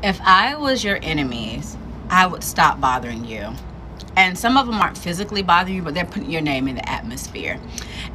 If I was your enemies, I would stop bothering you. And some of them aren't physically bothering you, but they're putting your name in the atmosphere.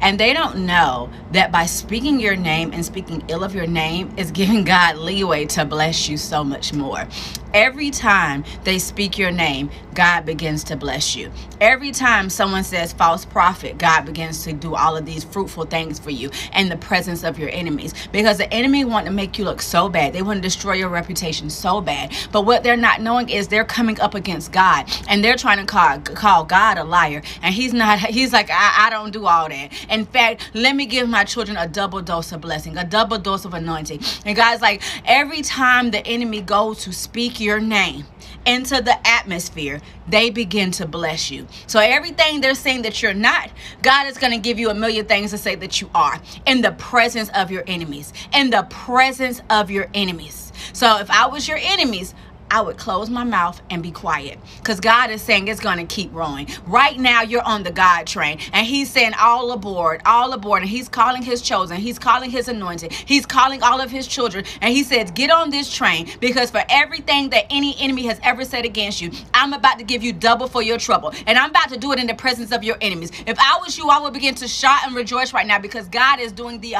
And they don't know that by speaking your name and speaking ill of your name is giving God leeway to bless you so much more. Every time they speak your name, God begins to bless you. Every time someone says false prophet, God begins to do all of these fruitful things for you in the presence of your enemies. Because the enemy want to make you look so bad. They want to destroy your reputation so bad. But what they're not knowing is they're coming up against God. And they're trying to call God a liar. And he's like, I don't do all that. In fact, let me give my children a double dose of blessing, a double dose of anointing. And God's like, every time the enemy goes to speak your name into the atmosphere, they begin to bless you. So everything they're saying that you're not, God is going to give you a million things to say that you are in the presence of your enemies, in the presence of your enemies. So if I was your enemies, I would close my mouth and be quiet, because God is saying it's going to keep rolling. Right now, you're on the God train, and he's saying all aboard, and he's calling his chosen. He's calling his anointed. He's calling all of his children, and he says, get on this train, because for everything that any enemy has ever said against you, I'm about to give you double for your trouble, and I'm about to do it in the presence of your enemies. If I was you, I would begin to shout and rejoice right now, because God is doing the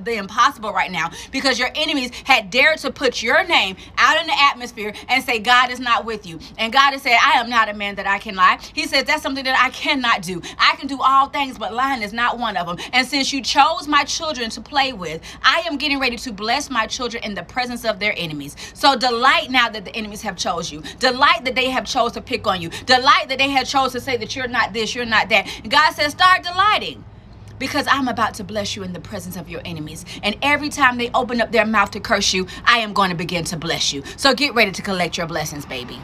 impossible right now, because your enemies had dared to put your name out in the atmosphere and say God is not with you. And God is saying, I am not a man that I can lie. He says that's something that I cannot do. I can do all things, but lying is not one of them. And since you chose my children to play with, I am getting ready to bless my children in the presence of their enemies. So delight now that the enemies have chose you. Delight that they have chose to pick on you. Delight that they have chose to say that you're not this, you're not that. And God says, start delighting, because I'm about to bless you in the presence of your enemies. And every time they open up their mouth to curse you, I am going to begin to bless you. So get ready to collect your blessings, baby.